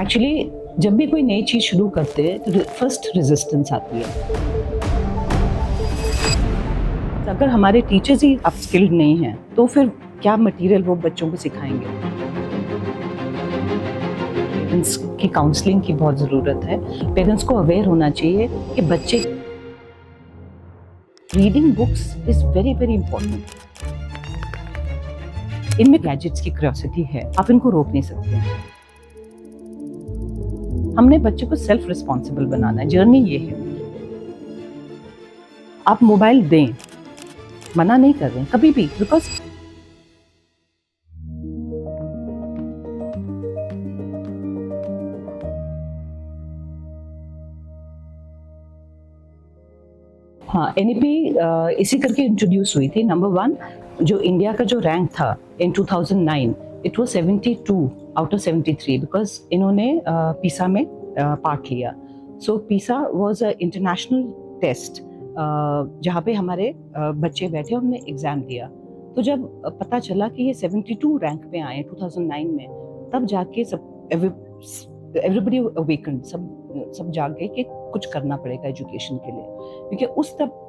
Actually जब भी कोई नई चीज़ शुरू करते हैं तो फर्स्ट रेजिस्टेंस आती है। अगर हमारे टीचर्स ही अब स्किल्ड नहीं हैं तो फिर क्या मटेरियल वो बच्चों को सिखाएंगे। पेरेंट्स की काउंसलिंग की बहुत ज़रूरत है। पेरेंट्स को अवेयर होना चाहिए कि बच्चे reading books is very very important. इनमें गैजेट्स की क्यूरियोसिटी है, आप इनको रोक नहीं सकते। हमने बच्चे को सेल्फ रिस्पॉन्सिबल बनाना है, जर्नी ये है। आप मोबाइल दें, मना नहीं कर रहे हैं कभी भी, बिकॉज हाँ, एनईपी इसी करके इंट्रोड्यूस हुई थी। नंबर 1 जो इंडिया का जो रैंक था इन 2009 it was 72 out of 73 because इन्होंने पीसा में पार्ट लिया। सो पीसा वाज अ इंटरनेशनल टेस्ट जहाँ पे हमारे बच्चे बैठे और हमने एग्जाम दिया। तो जब पता चला कि ये 72 रैंक पे आए 2009 में, तब जाके सब एवरीबडी अवेकन्ड, सब जाग गए कि कुछ करना पड़ेगा एजुकेशन के लिए, क्योंकि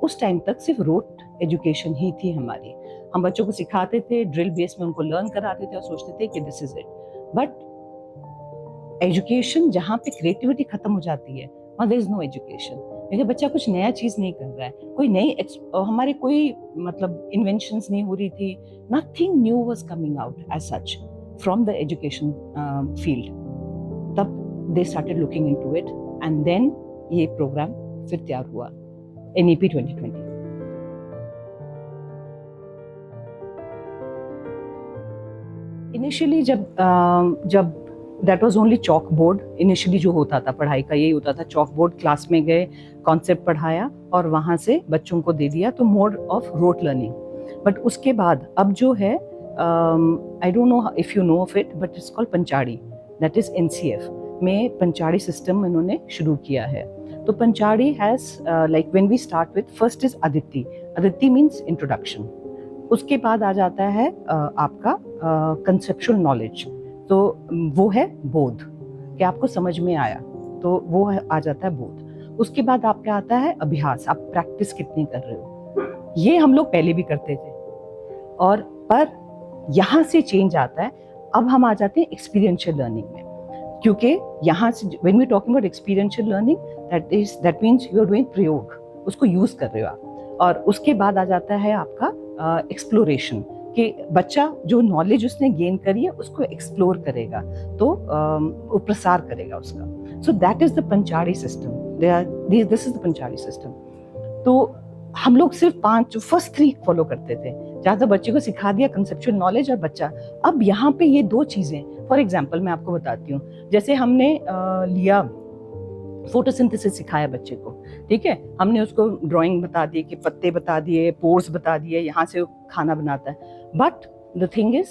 उस टाइम तक सिर्फ रोट एजुकेशन ही थी हमारी। हम बच्चों को सिखाते थे, ड्रिल बेस में उनको लर्न कराते थे और सोचते थे कि this is it. But education जहाँ पे क्रिएटिविटी खत्म हो जाती है वहाँ देयर इज नो एजुकेशन, क्योंकि बच्चा कुछ नया चीज नहीं कर रहा है, कोई नई हमारे कोई मतलब इन्वेंशंस नहीं हो रही थी, nothing new was coming out as such from the education field. तब they started looking into it and then ये प्रोग्राम फिर तैयार हुआ, एनईपी 2020। इनिशियली जब that was only chalk board, initially जो होता था पढ़ाई का यही होता था, चॉक बोर्ड, क्लास में गए, कॉन्सेप्ट पढ़ाया और वहाँ से बच्चों को दे दिया, तो mode of rote learning. But उसके बाद अब जो है, I don't know if you know of it, but it's called Panchadi, that is NCF में पंचाड़ी सिस्टम इन्होंने शुरू किया है। तो Panchadi has like when we start with first is Aditi means introduction, उसके बाद आ जाता है आपका कंसेप्चुअल नॉलेज, तो वो है बोध, कि आपको समझ में आया, तो वो आ जाता है बोध। उसके बाद आपका आता है अभ्यास, आप प्रैक्टिस कितनी कर रहे हो, ये हम लोग पहले भी करते थे। और पर यहाँ से चेंज आता है, अब हम आ जाते हैं एक्सपीरियंशियल लर्निंग में, क्योंकि यहाँ से when we talking about experiential learning, that means you are doing प्रयोग, उसको यूज कर रहे हो आप। और उसके बाद आ जाता है आपका एक्सप्लोरेशन, कि बच्चा जो नॉलेज उसने गेन करी है उसको एक्सप्लोर करेगा, तो वो प्रसार करेगा उसका। So that is the Panchadi system, this is the Panchadi system. तो हम लोग सिर्फ फर्स्ट 3 फॉलो करते थे, ज़्यादा बच्चे को सिखा दिया कंसेप्चुअल नॉलेज और बच्चा। अब यहाँ पे ये 2 चीज़ें, फॉर एग्जाम्पल मैं आपको बताती हूँ, जैसे हमने लिया फोटोसिंथेसिस सिखाया बच्चे को, ठीक है, हमने उसको ड्राइंग बता दी, कि पत्ते बता दिए, पोर्स बता दिए, यहाँ से खाना बनाता है। बट द थिंग इज,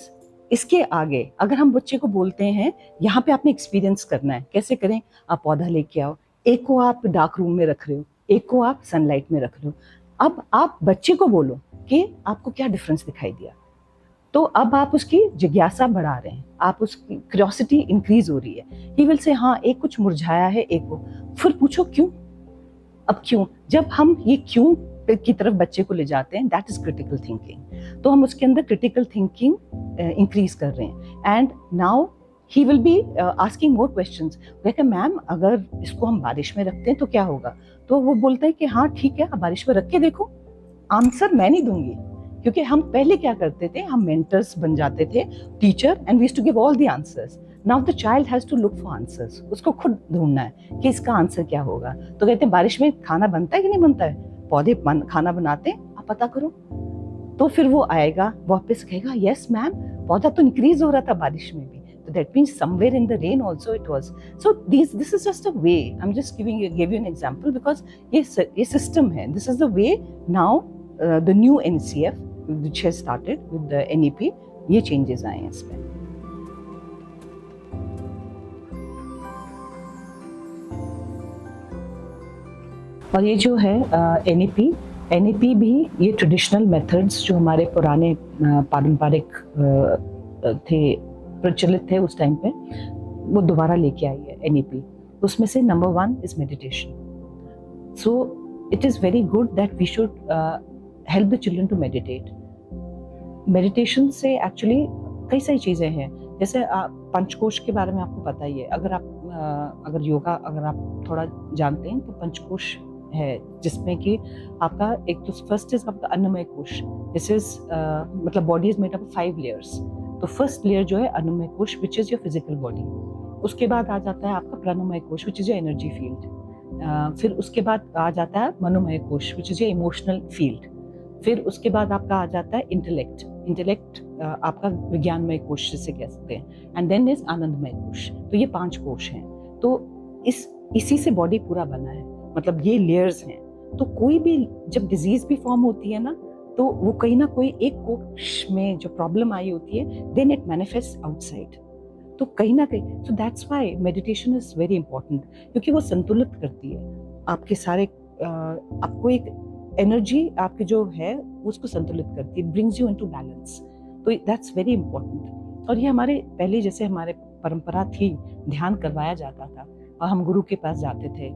इसके आगे अगर हम बच्चे को बोलते हैं यहाँ पे आपने एक्सपीरियंस करना है, कैसे करें, आप पौधा लेके आओ, एक को आप डार्क रूम में रख रहे हो, एक को आप सनलाइट में रख रहे हो। अब आप बच्चे को बोलो कि आपको क्या डिफरेंस दिखाई दिया, तो अब आप उसकी जिज्ञासा बढ़ा रहे हैं, आप उसकी क्यूरियोसिटी इंक्रीज हो रही है। ही विल से हाँ, एक कुछ मुरझाया है, एक को फिर पूछो क्यों। अब क्यों, जब हम ये क्यों की तरफ बच्चे को ले जाते हैं, दैट इज क्रिटिकल थिंकिंग। तो हम उसके अंदर क्रिटिकल थिंकिंग इंक्रीज कर रहे हैं, and now he will be asking more questions. कहते मैम अगर इसको हम बारिश में रखते हैं तो क्या होगा, तो वो बोलता है कि हाँ ठीक है, आप बारिश में रख के देखो, आंसर मैं नहीं दूंगी, क्योंकि हम पहले क्या करते थे, हम मेंटर्स बन जाते थे, teacher, and we used to give all the answers. Now the child has to look for answers, उसको खुद ढूंढना है कि इसका आंसर क्या होगा। तो कहते हैं बारिश में खाना बनता है कि नहीं बनता है, पौधे खाना बनाते हैं, आप पता करो। तो फिर वो आएगा वापस, कहेगा यस मैम, पौधा तो इंक्रीज हो रहा था बारिश में भी, तो that means somewhere in the rain also it was. So this is just a way, I am just give you an example, because ये सिस्टम है, this is the way. Now the new NCF which has started with the NEP, ये changes आए हैं इसमें। और ये जो है NEP भी, ये ट्रेडिशनल मेथड्स जो हमारे पुराने पारंपरिक थे, प्रचलित थे उस टाइम पे, वो दोबारा लेके आई है NEP, उसमें से number 1 is meditation. So it is very good that we should help the children to meditate. Meditation से एक्चुअली कई सारी चीज़ें हैं, जैसे पंचकोश के बारे में आपको पता ही है. अगर योगा अगर आप थोड़ा जानते हैं तो पंचकोश है, जिसमें कि आपका एक तो फर्स्ट इज आपका अन्नमय कोश. दिस इज मतलब body is made up of 5 layers. तो फर्स्ट लेयर जो है अन्नमय कोश which is your physical body. उसके बाद आ जाता है आपका प्राणमय कोश which is your energy field. फिर उसके बाद आ जाता है मनोमय कोश which is your emotional field. फिर उसके बाद आपका आ जाता है इंटेलेक्ट. आपका विज्ञानमय कोश जिसे कह सकते हैं. एंड देन इज आनंदमय कोश. तो ये 5 कोश हैं. तो इसी से बॉडी पूरा बना है, मतलब ये लेयर्स हैं. तो कोई भी जब डिजीज भी फॉर्म होती है ना, तो वो कहीं ना कोई एक कोश में जो प्रॉब्लम आई होती है, देन इट मैनिफेस्ट आउटसाइड. तो कहीं ना कहीं, so that's why meditation is very important, क्योंकि वो संतुलित करती है आपके सारे आपको एक एनर्जी आपकी जो है उसको संतुलित करती है, ब्रिंग्स यू इनटू बैलेंस. तो दैट्स वेरी इंपॉर्टेंट. और ये हमारे पहले जैसे हमारे परंपरा थी, ध्यान करवाया जाता था और हम गुरु के पास जाते थे.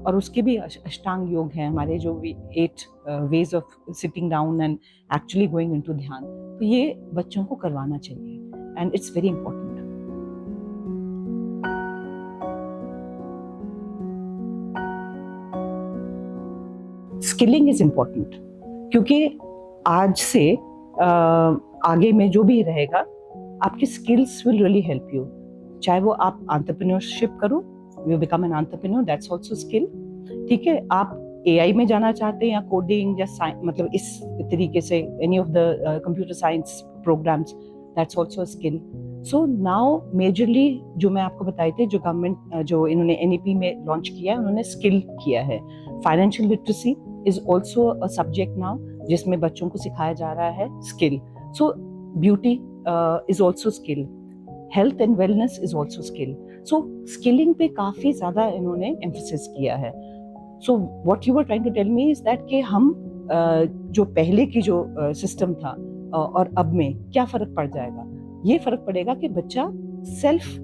और उसके भी अष्टांग योग हैं हमारे, जो भी 8 ways of sitting down and actually going into ध्यान. तो ये बच्चों को करवाना चाहिए and it's very important. Skilling is important, क्योंकि आज से आगे में जो भी रहेगा, आपकी skills will really help you. चाहे वो आप एंटरप्रेन्योरशिप करो, you become an entrepreneur, that's also skill. ठीक है, आप AI में जाना चाहते हैं या कोडिंग या मतलब इस तरीके से any of the computer science programmes, that's also skill. So now majorly जो मैं आपको बताई थी, जो गवर्नमेंट जो इन्होंने NEP में लॉन्च किया है, उन्होंने स्किल किया है. Financial literacy is also a subject now, जिसमें बच्चों को सिखाया जा रहा है skill. So beauty is also skill. Health and wellness is also skill. So skilling पे काफी ज्यादा इन्होंने emphasis किया है. So what you were trying to tell me is that कि हम जो पहले की जो सिस्टम था और अब में क्या फर्क पड़ जाएगा. ये फर्क पड़ेगा कि बच्चा सेल्फ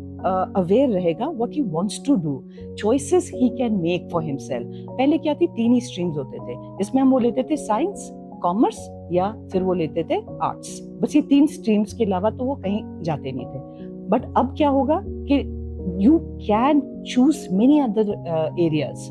अवेयर रहेगा what he wants to do, choices he can make for himself. पहले क्या थी, 3 ही स्ट्रीम्स होते थे, जिसमें हम वो लेते थे साइंस, कॉमर्स या फिर वो लेते थे आर्ट्स. बस ये 3 स्ट्रीम्स के अलावा तो वो कहीं जाते नहीं थे. बट अब क्या होगा कि you can choose many other areas.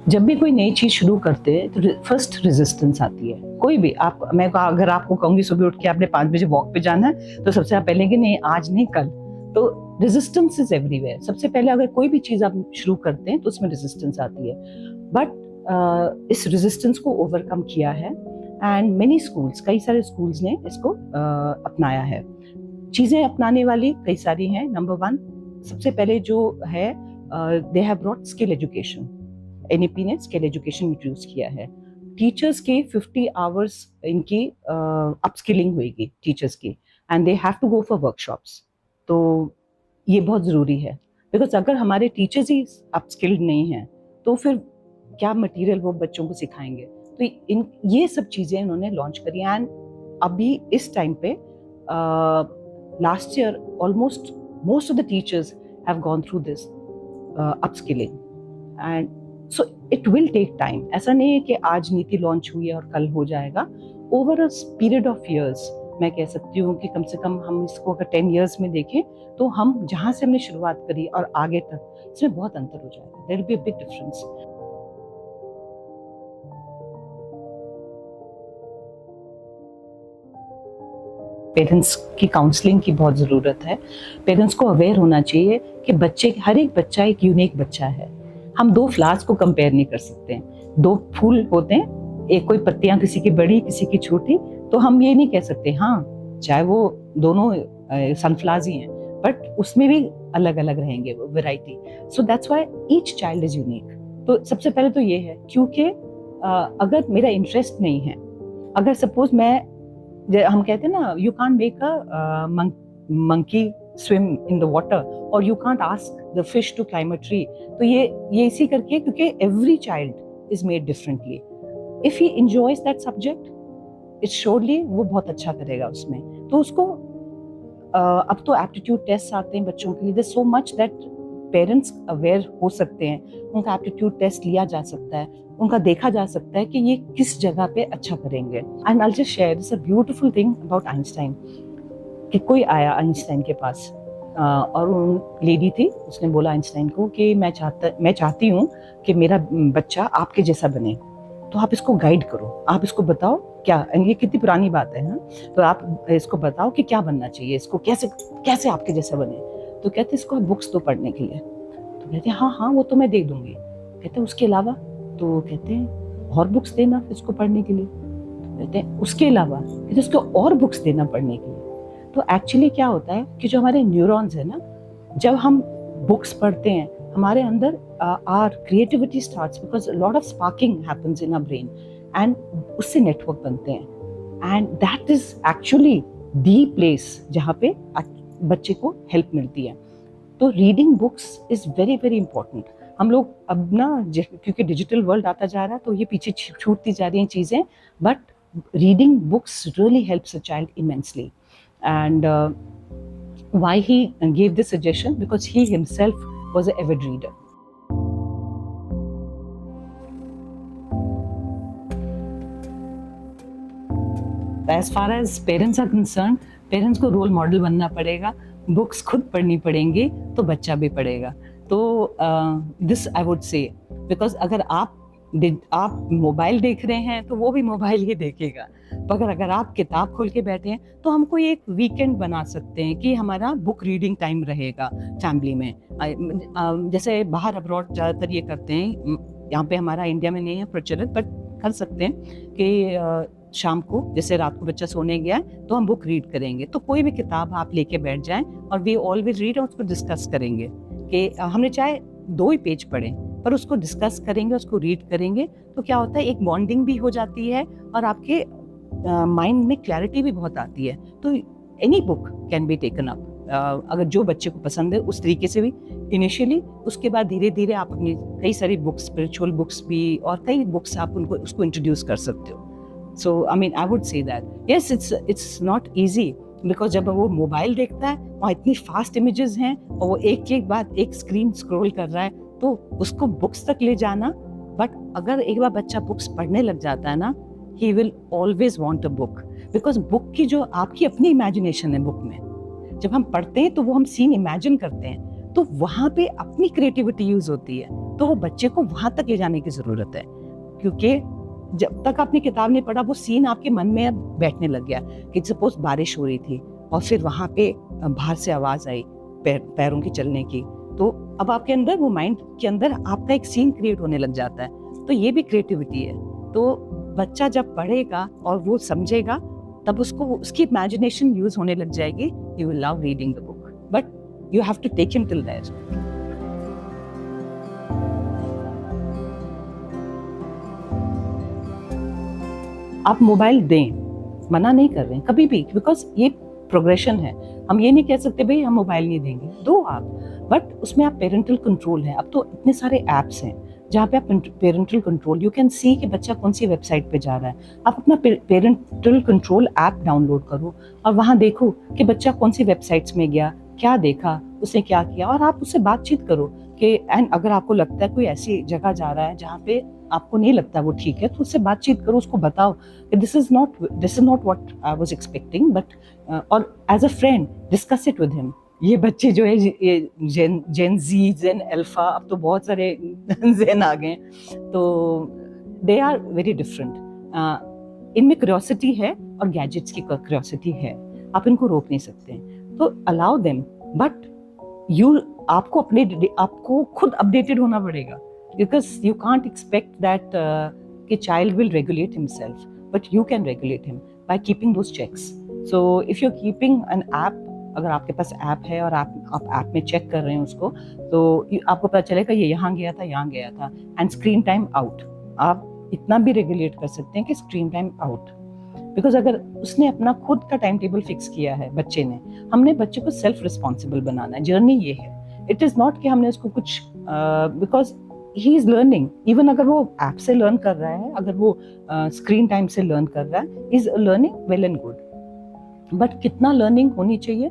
जब भी कोई नई चीज शुरू करते हैं तो फर्स्ट रेजिस्टेंस आती है. कोई भी मैं अगर आपको कहूंगी सुबह उठ के आपने 5 बजे वॉक पे जाना है, तो सबसे आप पहले कि नहीं आज नहीं कल. तो रेजिस्टेंस इज एवरीवेयर. सबसे पहले अगर कोई भी चीज आप शुरू करते हैं तो उसमें रेजिस्टेंस आती है. बट इस रेजिस्टेंस को ओवरकम किया है एंड मेनी स्कूल्स, कई सारे स्कूल्स ने इसको अपनाया है. चीजें अपनाने वाली कई सारी हैं. नंबर 1 सबसे पहले जो है, they have brought skill education. NEP ने स्किल एजुकेशन इंट्रोड्यूस किया है. टीचर्स के 50 आवर्स इनकी अपस्किलिंग होगी टीचर्स की, and they have to go for workshops. तो ये बहुत ज़रूरी है, बिकॉज अगर हमारे टीचर्स ही अपस्किल्ड नहीं हैं तो फिर क्या मटेरियल वो बच्चों को सिखाएंगे. तो ये सब चीज़ें उन्होंने लॉन्च करी. एंड अभी इस टाइम पे last year almost most of the teachers have gone through this upskilling. And so it will take time. ऐसा नहीं है कि आज नीति लॉन्च हुई है और कल हो जाएगा. Over a period of years मैं कह सकती हूँ कि कम से कम हम इसको अगर 10 ईयर्स में देखें तो हम जहाँ से हमने शुरुआत करी और आगे तक, इसमें बहुत अंतर हो जाएगा. There will be a big difference. Parents की काउंसलिंग की बहुत ज़रूरत है. पेरेंट्स को अवेयर होना चाहिए कि हर एक बच्चा एक यूनिक बच्चा है. हम 2 फ्लावर्स को कंपेयर नहीं कर सकते हैं. 2 फूल होते हैं, एक कोई पत्तियां किसी की बड़ी किसी की छोटी, तो हम ये नहीं कह सकते हाँ चाहे वो दोनों सनफ्लावर्स ही हैं, बट उसमें भी अलग अलग रहेंगे वो variety. So that's why each child is unique. तो सबसे पहले तो ये है, क्योंकि अगर मेरा इंटरेस्ट नहीं है, अगर सपोज हम कहते हैं ना, you can't make a monkey swim in the water or you can't ask the fish to climb a tree. तो ये इसी करके, क्योंकि every child is made differently. If he enjoys that subject, it surely वो बहुत अच्छा करेगा उसमें। तो उसको अब तो एप्टीट्यूड टेस्ट आते हैं बच्चों के लिए, there so much that parents aware हो सकते हैं, उनका एप्टीट्यूड टेस्ट लिया जा सकता है, उनका देखा जा सकता है कि ये किस जगह पे अच्छा करेंगे। And I just share this a beautiful thing about Einstein, कि कोई आया आइंस्टाइन के पास और उन लेडी थी, उसने बोला आइंस्टाइन को कि मैं चाहती हूँ कि मेरा बच्चा आपके जैसा बने, तो आप इसको गाइड करो, आप इसको बताओ क्या, ये कितनी पुरानी बात है, तो आप इसको बताओ कि क्या बनना चाहिए, इसको कैसे आपके जैसा बने। तो कहते इसको बुक्स तो पढ़ने के लिए। तो कहते हाँ वो तो मैं दे दूंगी। कहते उसके अलावा? तो कहते हैं और बुक्स देना इसको पढ़ने के लिए। तो कहते हैं उसके अलावा? कहते उसको और बुक्स देना पढ़ने के लिए। तो एक्चुअली क्या होता है कि जो हमारे न्यूरॉन्स है ना, जब हम बुक्स पढ़ते हैं हमारे अंदर our creativity starts, because lot of sparking happens in our brain and उससे नेटवर्क बनते हैं, and that is actually the place जहाँ पे बच्चे को हेल्प मिलती है। तो reading books is very very important. हम लोग अब ना क्योंकि डिजिटल वर्ल्ड आता जा रहा है तो ये पीछे छूटती जा रही हैं चीज़ें, but reading books really helps a child immensely. And why he gave this suggestion? Because he himself was an avid reader. As far as parents are concerned, parents को रोल मॉडल बनना पड़ेगा, बुक्स खुद पढ़नी पड़ेंगी तो बच्चा भी पढ़ेगा। तो दिस आई वुड से, बिकॉज अगर आप मोबाइल देख रहे हैं तो वो भी मोबाइल ही देखेगा, मगर अगर आप किताब खोल के बैठे हैं तो हम कोई एक वीकेंड बना सकते हैं कि हमारा बुक रीडिंग टाइम रहेगा फैमिली में। जैसे बाहर अब्रॉड ज़्यादातर ये करते हैं, यहाँ पे हमारा इंडिया में नहीं है प्रचलित, बट कर सकते हैं कि शाम को जैसे रात को बच्चा सोने गया है तो हम बुक रीड करेंगे, तो कोई भी किताब आप लेके बैठ जाएं और वी ऑलवेज रीड और उसको डिस्कस करेंगे कि हमने चाहे 2 ही पेज पढ़े पर उसको डिस्कस करेंगे, उसको रीड करेंगे, तो क्या होता है एक बॉन्डिंग भी हो जाती है और आपके माइंड में क्लैरिटी भी बहुत आती है। तो any book can be taken up, अगर जो बच्चे को पसंद है उस तरीके से भी इनिशियली, उसके बाद धीरे धीरे आप अपनी कई सारी बुक्स, स्पिरिचुअल बुक्स भी और कई बुक्स आप उनको उसको इंट्रोड्यूस कर सकते हो। So I mean I would say that yes it's not easy, because जब वो मोबाइल देखता है वहाँ इतनी फास्ट इमेजेस हैं और वो एक बाद एक स्क्रीन स्क्रॉल कर रहा है, तो उसको बुक्स तक ले जाना, बट अगर एक बार बच्चा बुक्स पढ़ने लग जाता है ना, he will always want a book, because book की जो आपकी अपनी इमेजिनेशन है बुक में, जब हम पढ़ते हैं तो वो हम सीन इमेजिन करते हैं, तो वहाँ पे अपनी क्रिएटिविटी यूज होती है, तो वो बच्चे को वहाँ तक ले जाने की ज़रूरत है, क्योंकि जब तक आपने किताब नहीं पढ़ा वो सीन आपके मन में बैठने लग गया कि सपोज बारिश हो रही थी और फिर वहाँ पे बाहर से आवाज़ आई पैरों की चलने की, तो अब आपके अंदर वो माइंड के अंदर आपका एक सीन क्रिएट होने लग जाता है, तो ये भी क्रिएटिविटी है। तो बच्चा जब पढ़ेगा और वो समझेगा तब उसको उसकी इमेजिनेशन यूज होने लग जाएगी, he will love reading the book, but you have to take him till there. आप मोबाइल दें, मना नहीं कर रहे हैं कभी भी, बिकॉज ये प्रोग्रेशन है, हम ये नहीं कह सकते भाई हम मोबाइल नहीं देंगे, दो आप, बट उसमें आप पेरेंटल कंट्रोल है। अब तो इतने सारे ऐप्स हैं जहाँ पे आप parental control, you can see कि बच्चा कौन सी वेबसाइट पे जा रहा है, आप अपना पेरेंटल कंट्रोल ऐप डाउनलोड करो और वहाँ देखो कि बच्चा कौन सी वेबसाइट्स में गया, क्या देखा, उसने क्या किया, और आप उससे बातचीत करो कि एंड अगर आपको लगता है कोई ऐसी जगह जा रहा है जहाँ पे आपको नहीं लगता वो ठीक है, तो उससे बातचीत करो, उसको बताओ कि this is not what I was expecting, but और as a friend discuss it with him. ये बच्चे जो है ये जेन जी, जेन अल्फा, अब तो बहुत सारे जेन आ गए, तो दे आर वेरी डिफरेंट। इनमें क्यूरियोसिटी है और गैजेट्स की क्यूरियोसिटी है, आप इनको रोक नहीं सकते, तो अलाउ देम, बट आपको खुद अपडेटेड होना पड़ेगा, because you can't expect that कि child will regulate himself, but you can regulate him by keeping those checks. So if you're keeping an app, अगर आपके पास ऐप है और आप ऐप में चेक कर रहे हैं उसको, तो आपको पता चलेगा ये यहाँ गया था, एंड स्क्रीन टाइम आउट, आप इतना भी रेगुलेट कर सकते हैं कि स्क्रीन टाइम आउट, बिकॉज अगर उसने अपना खुद का टाइम टेबल फिक्स किया है बच्चे ने, हमने बच्चे को सेल्फ रिस्पॉन्सिबल बनाना है, जर्नी ये है, इट इज़ नॉट कि हमने उसको कुछ because he is learning, even अगर वो ऐप से लर्न कर रहा है, अगर वो स्क्रीन टाइम से लर्न कर रहा है, is learning well and good. But कितना लर्निंग होनी चाहिए,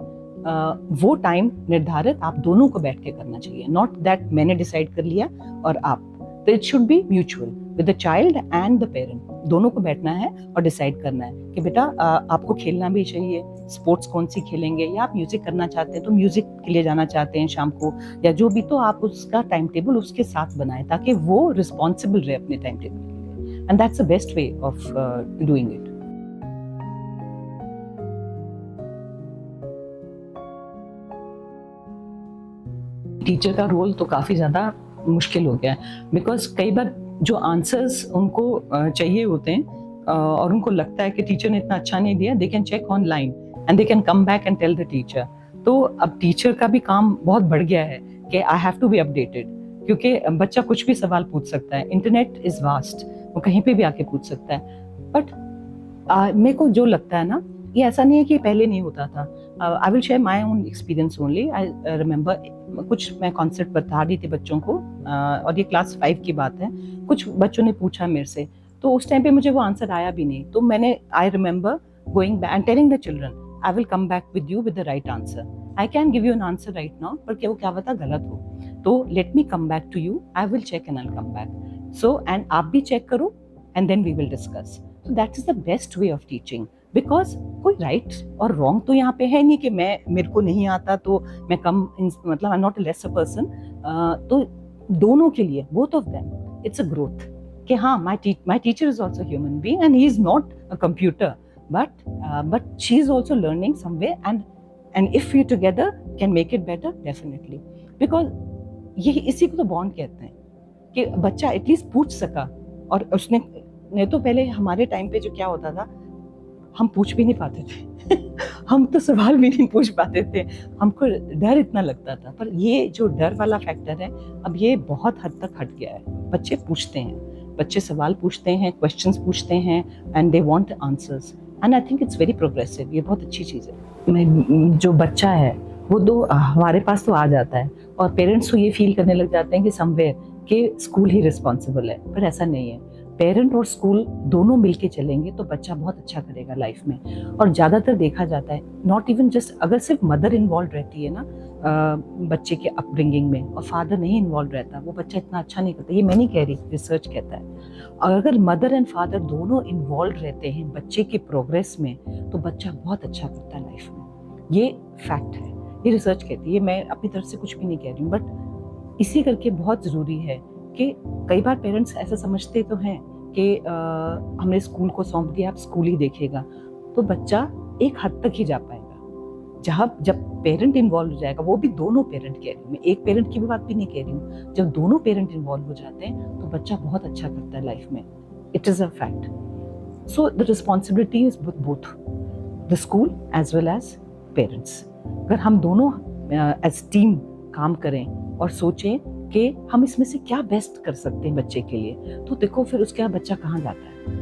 वो टाइम निर्धारित आप दोनों को बैठ के करना चाहिए, नॉट दैट मैंने डिसाइड कर लिया और आप। तो it should be mutual with the child and the parent, दोनों को बैठना है और डिसाइड करना है कि बेटा आपको खेलना भी चाहिए, स्पोर्ट्स कौन सी खेलेंगे, या आप म्यूजिक करना चाहते हैं तो म्यूजिक के लिए जाना चाहते हैं शाम को, या जो भी, तो आप उसका टाइम टेबल उसके साथ बनाएं ताकि वो रिस्पॉन्सिबल रहे अपने टाइम टेबल के लिए, and that's the best way of doing it. Teacher का रोल तो काफ़ी ज़्यादा मुश्किल हो गया है, बिकॉज कई बार जो आंसर्स उनको चाहिए होते हैं और उनको लगता है कि टीचर ने इतना अच्छा नहीं दिया, they can check online and they can come back and tell the teacher. तो अब टीचर का भी काम बहुत बढ़ गया है कि I have to be updated, क्योंकि बच्चा कुछ भी सवाल पूछ सकता है, इंटरनेट इज वास्ट, वो कहीं पे भी आके पूछ सकता है। बट मेरे को जो लगता है ना, ये ऐसा नहीं है कि पहले नहीं होता था। I will share my own experience only. I remember कुछ मैं कॉन्सेप्ट बता रही थी बच्चों को, और ये क्लास 5 की बात है। कुछ बच्चों ने पूछा मेरे से, तो उस टाइम पे मुझे वो आंसर आया भी नहीं, तो मैंने I remember going back and telling the children I will come back with you with the right answer, I can give you an answer right now, पर क्या वो क्या पता गलत हो, तो let me come back to you, I will check and I will come back. So and आप भी चेक करो and then we will discuss. So that is the best way of teaching, because कोई right और wrong तो यहाँ पे है नहीं कि मेरे को नहीं आता तो मैं कम, मतलब I am not a lesser person. तो दोनों के लिए, both of them, it's a growth कि हाँ, my teacher is also human being and he is not a computer, but she is also learning someway, and if you together can make it better, definitely. Because ये इसी को तो bond कहते हैं कि बच्चा एटलीस्ट पूछ सका, और उसने नहीं तो पहले हमारे टाइम पे जो क्या होता था, हम पूछ भी नहीं पाते थे हम तो सवाल भी नहीं पूछ पाते थे, हमको डर इतना लगता था। पर ये जो डर वाला फैक्टर है, अब ये बहुत हद तक हट गया है। बच्चे पूछते हैं, बच्चे सवाल पूछते हैं, क्वेश्चंस पूछते हैं, and they want answers, and I think it's very progressive. ये बहुत अच्छी चीज़ है। जो बच्चा है वो तो हमारे पास तो आ जाता है, और पेरेंट्स तो ये फील करने लग जाते हैं कि समवेयर कि स्कूल ही रिस्पॉन्सिबल है, पर ऐसा नहीं है। पेरेंट और स्कूल दोनों मिलके चलेंगे तो बच्चा बहुत अच्छा करेगा लाइफ में। और ज़्यादातर देखा जाता है, नॉट इवन जस्ट अगर सिर्फ मदर इन्वॉल्व रहती है ना बच्चे के अपब्रिंगिंग में, और फादर नहीं इन्वॉल्व रहता, वो बच्चा इतना अच्छा नहीं करता। ये मैं नहीं कह रही, रिसर्च कहता है। और अगर मदर एंड फादर दोनों इन्वॉल्व रहते हैं बच्चे के प्रोग्रेस में, तो बच्चा बहुत अच्छा करता है लाइफ में। ये फैक्ट है, ये रिसर्च कहती है, मैं अपनी तरफ से कुछ भी नहीं कह रही हूँ। बट इसी करके बहुत ज़रूरी है कि कई बार पेरेंट्स ऐसा समझते तो हैं कि हमने स्कूल को सौंप दिया, अब स्कूल ही देखेगा, तो बच्चा एक हद तक ही जा पाएगा। जब पेरेंट इन्वॉल्व हो जाएगा, वो भी दोनों पेरेंट कह रही हूँ मैं, एक पेरेंट की भी बात भी नहीं कह रही हूँ, जब दोनों पेरेंट इन्वॉल्व हो जाते हैं तो बच्चा बहुत अच्छा करता है लाइफ में। It is a fact. So the responsibility is both the school as well as parents. अगर हम दोनों एज टीम काम करें और सोचें कि हम इसमें से क्या बेस्ट कर सकते हैं बच्चे के लिए, तो देखो फिर उसके बाद बच्चा कहाँ जाता है।